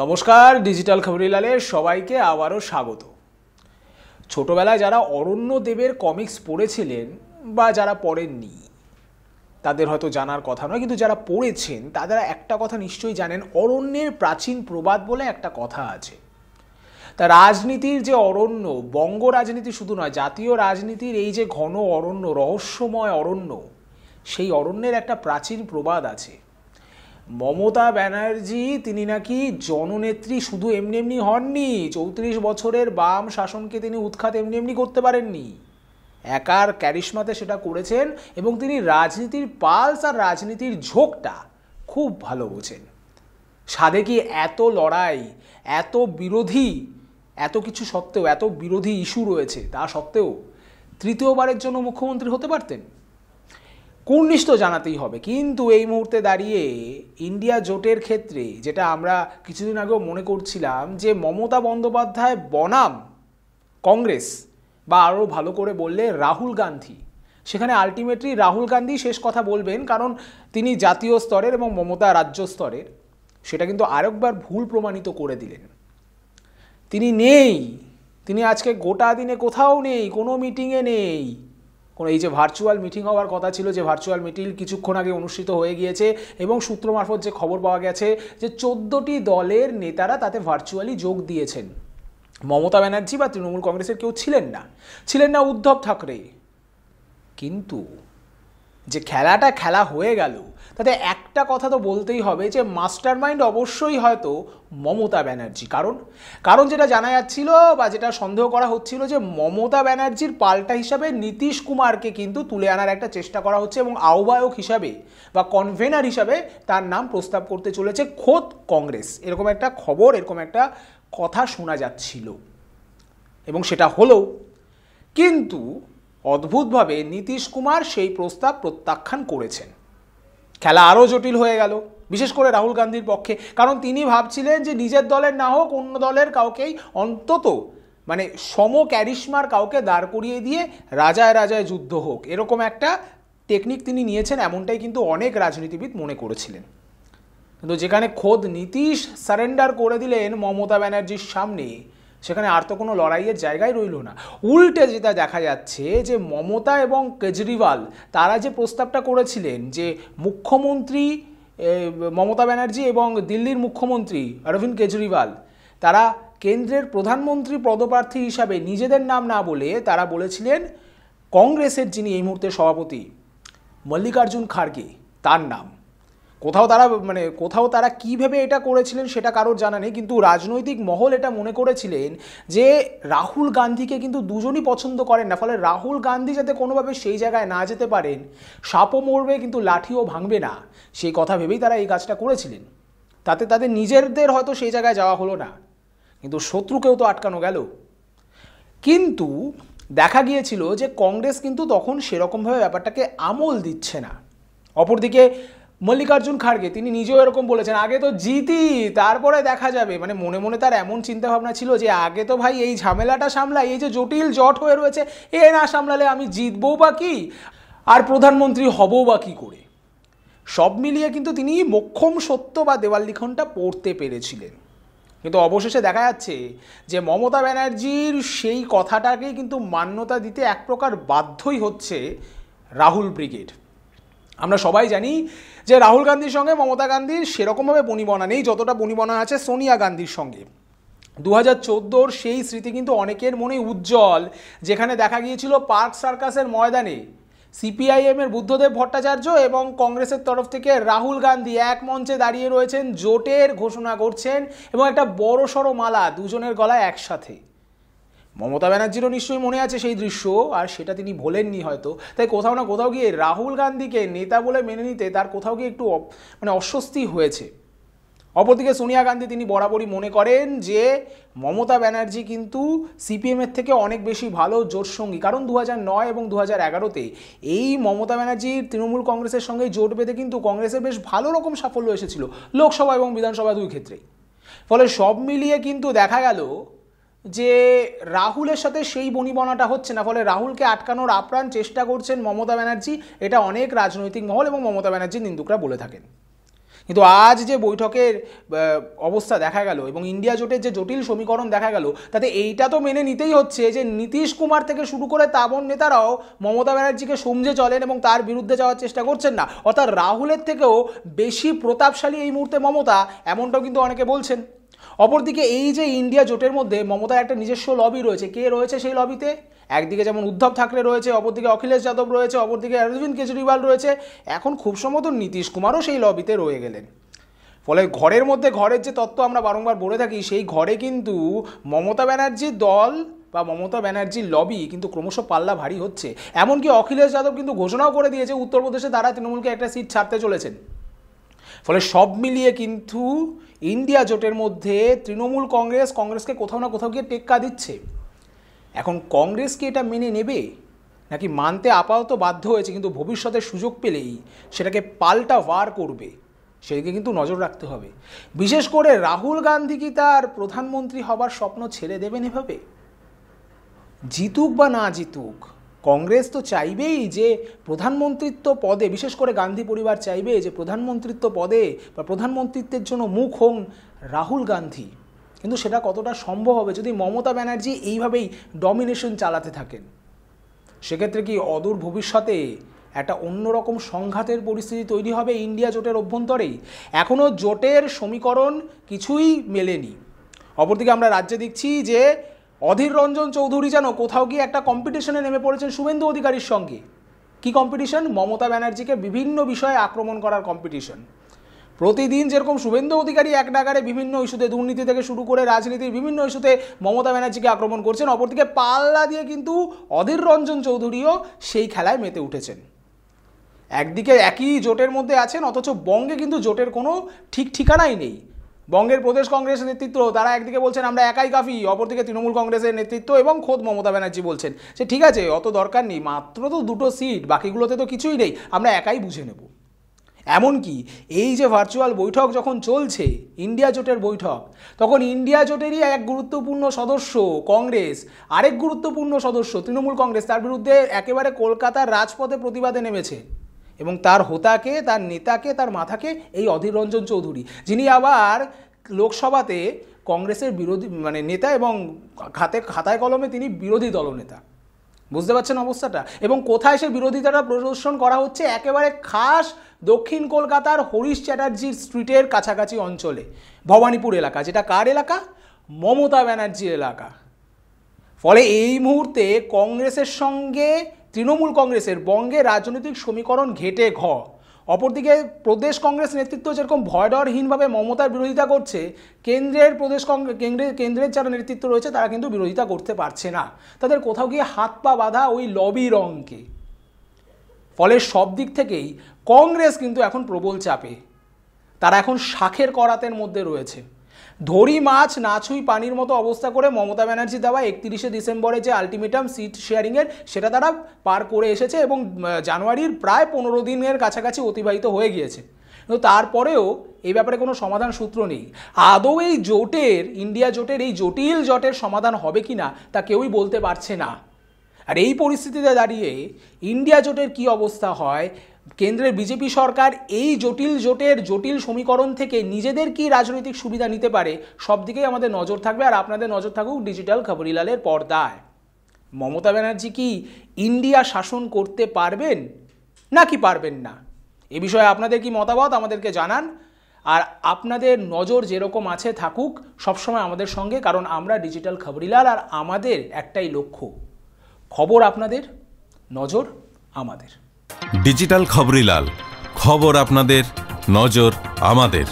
নমস্কার, ডিজিটাল খবরিলালে সবাইকে আবারও স্বাগত। ছোটবেলায় যারা অরণ্য দেবের কমিক্স পড়েছিলেন বা যারা পড়েননি তাদের হয়তো জানার কথা নয়, কিন্তু যারা পড়েছেন তারা একটা কথা নিশ্চয়ই জানেন, অরণ্যের প্রাচীন প্রবাদ বলে একটা কথা আছে। তা রাজনীতির যে অরণ্য, বঙ্গ রাজনীতি শুধু নয়, জাতীয় রাজনীতির এই যে ঘন অরণ্য, রহস্যময় অরণ্য, সেই অরণ্যের একটা প্রাচীন প্রবাদ আছে। মমতা ব্যানার্জি তিনি নাকি জননেত্রী শুধু এমনি এমনি হননি, 34 বছরের বাম শাসনকে তিনি উৎখাত এমনি এমনি করতে পারেননি, একার ক্যারিশমাতে সেটা করেছেন এবং তিনি রাজনীতির পালস আর রাজনীতির ঝোঁকটা খুব ভালো বোঝেন। সাধে কি এত লড়াই, এত বিরোধী, এত কিছু সত্ত্বেও, এত বিরোধী ইস্যু রয়েছে তা সত্ত্বেও তৃতীয়বারের জন্য মুখ্যমন্ত্রী হতে পারতেন? কুর্নিশ তো জানাতেই হবে। কিন্তু এই মুহূর্তে দাঁড়িয়ে ইন্ডিয়া জোটের ক্ষেত্রে যেটা আমরা কিছুদিন আগেও মনে করছিলাম যে মমতা বন্দ্যোপাধ্যায় বনাম কংগ্রেস, বা আরও ভালো করে বললে রাহুল গান্ধী, সেখানে আলটিমেটলি রাহুল গান্ধী শেষ কথা বলবেন, কারণ তিনি জাতীয় স্তরের এবং মমতা রাজ্য স্তরের, সেটা কিন্তু আরেকবার ভুল প্রমাণিত করে দিলেন। তিনি নেই, তিনি আজকে গোটা দিনে কোথাও নেই, কোনো মিটিংয়ে নেই। কোনো এই যে ভার্চুয়াল মিটিং হওয়ার কথা ছিল, যে ভার্চুয়াল মিটিং কিছুক্ষণ আগে অনুষ্ঠিত হয়ে গিয়েছে এবং সূত্র মারফত যে খবর পাওয়া গেছে যে 14টি দলের নেতারা তাতে ভার্চুয়ালি যোগ দিয়েছেন। মমতা ব্যানার্জি বা তৃণমূল কংগ্রেসের কেউ ছিলেন না উদ্ধব ঠাকরে। কিন্তু যে খেলাটা খেলা হয়ে গেল তাতে একটা কথা তো বলতেই হবে যে মাস্টার মাইন্ড অবশ্যই হয়তো মমতা ব্যানার্জি। কারণ যেটা জানা যাচ্ছিল বা যেটা সন্দেহ করা হচ্ছিল যে মমতা ব্যানার্জির পাল্টা হিসাবে নীতিশ কুমারকে কিন্তু তুলে আনার একটা চেষ্টা করা হচ্ছে এবং আহ্বায়ক হিসাবে বা কনভেনার হিসাবে তার নাম প্রস্তাব করতে চলেছে খোদ কংগ্রেস। এরকম একটা খবর, এরকম একটা কথা শোনা যাচ্ছিল এবং সেটা হলো। কিন্তু অদ্ভুতভাবে নীতিশ কুমার সেই প্রস্তাব প্রত্যাখ্যান করেছেন। খেলা আরও জটিল হয়ে গেল, বিশেষ করে রাহুল গান্ধীর পক্ষে, কারণ তিনি ভাবছিলেন যে নিজের দলের না হোক অন্য দলের কাউকেই অন্তত মানে সম ক্যারিশমার কাউকে দাঁড় করিয়ে দিয়ে রাজায় রাজায় যুদ্ধ হোক, এরকম একটা টেকনিক তিনি নিয়েছেন, এমনটাই কিন্তু অনেক রাজনীতিবিদ মনে করেছিলেন। কিন্তু যেখানে খোদ নীতিশ সারেন্ডার করে দিলেন মমতা ব্যানার্জির সামনে, সেখানে আর তো কোনো লড়াইয়ের জায়গায় রইল না। উল্টে যেটা দেখা যাচ্ছে যে মমতা এবং কেজরিওয়াল তারা যে প্রস্তাবটা করেছিলেন যে মুখ্যমন্ত্রী মমতা ব্যানার্জি এবং দিল্লির মুখ্যমন্ত্রী অরবিন্দ কেজরিওয়াল তারা কেন্দ্রের প্রধানমন্ত্রী পদপ্রার্থী হিসাবে নিজেদের নাম না বলে তারা বলেছিলেন কংগ্রেসের যিনি এই মুহূর্তে সভাপতি মল্লিকার্জুন খাড়গে তার নাম। কোথাও তারা কী ভেবে এটা করেছিলেন সেটা কারোর জানা নেই, কিন্তু রাজনৈতিক মহল এটা মনে করেছিলেন যে রাহুল গান্ধীকে কিন্তু দুজনই পছন্দ করেন না, ফলে রাহুল গান্ধী যাতে কোনোভাবে সেই জায়গায় না যেতে পারেন, সাপও মরবে কিন্তু লাঠিও ভাঙবে না, সেই কথা ভেবেই তারা এই কাজটা করেছিলেন। তাতে তাদের নিজেদের হয়তো সেই জায়গায় যাওয়া হলো না, কিন্তু শত্রুকেও তো আটকানো গেল। কিন্তু দেখা গিয়েছিল যে কংগ্রেস কিন্তু তখন সেরকমভাবে ব্যাপারটাকে আমল দিচ্ছে না। অপরদিকে মল্লিকার্জুন খাড়গে তিনি নিজেও এরকম বলেছেন, আগে তো জিতি তারপরে দেখা যাবে। মানে মনে মনে তার এমন চিন্তাভাবনা ছিল যে আগে তো ভাই এই ঝামেলাটা সামলাই, এই যে জটিল জট হয়ে রয়েছে এ না সামলালে আমি জিতবও বা কি আর প্রধানমন্ত্রী হবও বা কী করে। সব মিলিয়ে কিন্তু তিনি মোক্ষম সত্য বা দেওয়াল লিখনটা পড়তে পেরেছিলেন। কিন্তু অবশেষে দেখা যাচ্ছে যে মমতা ব্যানার্জির সেই কথাটাকেই কিন্তু মান্যতা দিতে এক প্রকার বাধ্যই হচ্ছে রাহুল ব্রিগেড। আমরা সবাই জানি যে রাহুল গান্ধীর সঙ্গে মমতা গান্ধীর সেরকমভাবে বনিবনা নেই যতটা বনিবনা আছে সোনিয়া গান্ধীর সঙ্গে। 2014 সেই স্মৃতি কিন্তু অনেকের মনে উজ্জ্বল, যেখানে দেখা গিয়েছিল পার্ক সার্কাসের ময়দানে সিপিআইএমের বুদ্ধদেব ভট্টাচার্য এবং কংগ্রেসের তরফ থেকে রাহুল গান্ধী এক মঞ্চে দাঁড়িয়ে রয়েছেন, জোটের ঘোষণা করছেন এবং একটা বড় সড়ো মালা দুজনের গলায় একসাথে। মমতা ব্যানার্জিরও নিশ্চয়ই মনে আছে সেই দৃশ্য, আর সেটা তিনি ভোলেননি হয়তো, তাই কোথাও না কোথাও গিয়ে রাহুল গান্ধীকে নেতা বলে মেনে নিতে তার কোথাও গিয়ে একটু অস্বস্তি হয়েছে। অপরদিকে সোনিয়া গান্ধী তিনি বরাবরই মনে করেন যে মমতা ব্যানার্জি কিন্তু সিপিএমের থেকে অনেক বেশি ভালো জোটসঙ্গী, কারণ 2009 এবং 2011-তে এই মমতা ব্যানার্জির তৃণমূল কংগ্রেসের সঙ্গে জোট বেঁধে কিন্তু কংগ্রেসের বেশ ভালো রকম সাফল্য এসেছিল লোকসভা এবং বিধানসভা দুই ক্ষেত্রেই। ফলে সব মিলিয়ে কিন্তু দেখা গেল যে রাহুলের সাথে সেই বনিবনাটা হচ্ছে না, ফলে রাহুলকে আটকানোর আপ্রাণ চেষ্টা করছেন মমতা ব্যানার্জি, এটা অনেক রাজনৈতিক মহল এবং মমতা ব্যানার্জির নিন্দুকরা বলে থাকেন। কিন্তু আজ যে বৈঠকের অবস্থা দেখা গেল এবং ইন্ডিয়া জোটের যে জটিল সমীকরণ দেখা গেল, তাতে এইটা তো মেনে নিতেই হচ্ছে যে নীতিশ কুমার থেকে শুরু করে তাবন নেতারাও মমতা ব্যানার্জিকে সমঝে চলেন এবং তার বিরুদ্ধে যাওয়ার চেষ্টা করছেন না। অর্থাৎ রাহুলের থেকেও বেশি প্রতাপশালী এই মুহূর্তে মমতা, এমনটাও কিন্তু অনেকে বলছেন। অপরদিকে এই যে ইন্ডিয়া জোটের মধ্যে মমতার একটা নিজস্ব লবি রয়েছে। কে রয়েছে সেই লবিতে? একদিকে যেমন উদ্ধব ঠাকরে রয়েছে, অপরদিকে অখিলেশ যাদব রয়েছে, অপরদিকে অরবিন্দ কেজরিওয়াল রয়েছে, এখন খুব সম্ভবত নীতিশ কুমারও সেই লবিতে রয়ে গেলেন। ফলে ঘরের মধ্যে ঘরের যে তত্ত্ব আমরা বারংবার বলে থাকি, সেই ঘরে কিন্তু মমতা ব্যানার্জির দল বা মমতা ব্যানার্জির লবি কিন্তু ক্রমশ পাল্লা ভারী হচ্ছে। এমনকি অখিলেশ যাদব কিন্তু ঘোষণাও করে দিয়েছে উত্তরপ্রদেশে তারা তৃণমূলকে একটা সিট ছাড়তে চলেছেন। ফলে সব মিলিয়ে কিন্তু ইন্ডিয়া জোটের মধ্যে তৃণমূল কংগ্রেসকে কোথাও না কোথাও গিয়ে টেক্কা দিচ্ছে। এখন কংগ্রেস কি এটা মেনে নেবে, নাকি মানতে আপাতত বাধ্য হয়েছে, কিন্তু ভবিষ্যতে সুযোগ পেলেই সেটাকে পাল্টা ওয়ার করবে, সেদিকে কিন্তু নজর রাখতে হবে। বিশেষ করে রাহুল গান্ধী কি তার প্রধানমন্ত্রী হবার স্বপ্ন ছেড়ে দেবেন এভাবে? জিতুক বা না জিতুক, কংগ্রেস তো চাইবেই যে প্রধানমন্ত্রিত্ব পদে, বিশেষ করে গান্ধী পরিবার চাইবে যে প্রধানমন্ত্রিত্ব পদে বা প্রধানমন্ত্রিত্বের জন্য মুখ হন রাহুল গান্ধী। কিন্তু সেটা কতটা সম্ভব হবে যদি মমতা ব্যানার্জি এইভাবেই ডমিনেশন চালাতে থাকেন? সেক্ষেত্রে কি অদূর ভবিষ্যতে একটা অন্যরকম সংঘাতের পরিস্থিতি তৈরি হবে ইন্ডিয়া জোটের অভ্যন্তরেই? এখনও জোটের সমীকরণ কিছুই মেলেনি। অপরদিকে আমরা রাজ্যে দেখছি যে অধীর রঞ্জন চৌধুরী যেন কোথাও গিয়ে একটা কম্পিটিশনে নেমে পড়েছেন শুভেন্দু অধিকারীর সঙ্গে। কি কম্পিটিশন? মমতা ব্যানার্জিকে বিভিন্ন বিষয়ে আক্রমণ করার কম্পিটিশন। প্রতিদিন যেরকম শুভেন্দু অধিকারী এক নাগারে বিভিন্ন ইস্যুতে, দুর্নীতি থেকে শুরু করে রাজনীতির বিভিন্ন ইস্যুতে মমতা ব্যানার্জিকে আক্রমণ করছেন, অপরদিকে পাল্লা দিয়ে কিন্তু অধীর রঞ্জন চৌধুরীও সেই খেলায় মেতে উঠেছেন। একদিকে একই জোটের মধ্যে আছেন, অথচ বঙ্গে কিন্তু জোটের কোনো ঠিক ঠিকানাই নেই। বঙ্গের প্রদেশ কংগ্রেসের নেতৃত্ব তারা একদিকে বলছেন আমরা একাই কাফি, অপরদিকে তৃণমূল কংগ্রেসের নেতৃত্ব এবং খোদ মমতা ব্যানার্জি বলছেন যে ঠিক আছে, অত দরকার নেই, মাত্র তো 2টো সিট, বাকিগুলোতে তো কিছুই নেই, আমরা একাই বুঝে নেব। এমনকি এই যে ভার্চুয়াল বৈঠক যখন চলছে, ইন্ডিয়া জোটের বৈঠক, তখন ইন্ডিয়া জোটেরই এক গুরুত্বপূর্ণ সদস্য কংগ্রেস, আরেক গুরুত্বপূর্ণ সদস্য তৃণমূল কংগ্রেস, তার বিরুদ্ধে একেবারে কলকাতার রাজপথে প্রতিবাদে নেমেছে এবং তার হোতাকে, তার নেতাকে, তার মাথাকে এই অধীর রঞ্জন চৌধুরী, যিনি আবার লোকসভাতে কংগ্রেসের বিরোধী নেতা এবং খাতায় কলমে তিনি বিরোধী দলনেতা। বুঝতে পারছেন অবস্থাটা? এবং কোথায় সে বিরোধিতাটা প্রদর্শন করা হচ্ছে? একেবারে খাস দক্ষিণ কলকাতার হরিশ চ্যাটার্জির স্ট্রিটের কাছাকাছি অঞ্চলে, ভবানীপুর এলাকা, যেটা কার এলাকা? মমতা ব্যানার্জির এলাকা। ফলে এই মুহূর্তে কংগ্রেসের সঙ্গে তৃণমূল কংগ্রেসের বঙ্গে রাজনৈতিক সমীকরণ ঘেটে ঘ। অপরদিকে প্রদেশ কংগ্রেস নেতৃত্ব যেরকম ভয়ডরহীনভাবে মমতার বিরোধিতা করছে, কেন্দ্রের যারা নেতৃত্ব রয়েছে তারা কিন্তু বিরোধিতা করতে পারছে না, তাদের কোথাও গিয়ে হাত পা বাঁধা ওই লবির অঙ্কে। ফলে সব দিক থেকেই কংগ্রেস কিন্তু এখন প্রবল চাপে, তারা এখন শাখের করাতের মধ্যে রয়েছে। ধরি মাছ না ছুঁই পানির মতো অবস্থা করে মমতা ব্যানার্জি দেওয়া 31শে ডিসেম্বরে যে আলটিমেটাম সিট শেয়ারিংয়ের, সেটা তারা পার করে এসেছে এবং জানুয়ারির প্রায় 15 দিনের কাছাকাছি অতিবাহিত হয়ে গিয়েছে। কিন্তু তারপরেও এই ব্যাপারে কোনো সমাধান সূত্র নেই। আদৌ এই জোটের, ইন্ডিয়া জোটের এই জটিল জটের সমাধান হবে কি না তা কেউই বলতে পারছে না। আর এই পরিস্থিতিতে দাঁড়িয়ে ইন্ডিয়া জোটের কি অবস্থা হয়, কেন্দ্রের বিজেপি সরকার এই জোটের জটিল সমীকরণ থেকে নিজেদের কি রাজনৈতিক সুবিধা নিতে পারে, সব দিকেই আমাদের নজর থাকবে। আর আপনাদের নজর থাকুক ডিজিটাল খবরিলালের পর্দায়। মমতা ব্যানার্জি কি ইন্ডিয়া শাসন করতে পারবেন নাকি পারবেন না, এ বিষয়ে আপনাদের কি মতামত আমাদেরকে জানান। আর আপনাদের নজর যেরকম আছে থাকুক সবসময় আমাদের সঙ্গে, কারণ আমরা ডিজিটাল খবরিলাল আর আমাদের একটাই লক্ষ্য, খবর আপনাদের, নজর আমাদের। ডিজিটাল খবরিলাল, খবর আপনাদের, নজর আমাদের।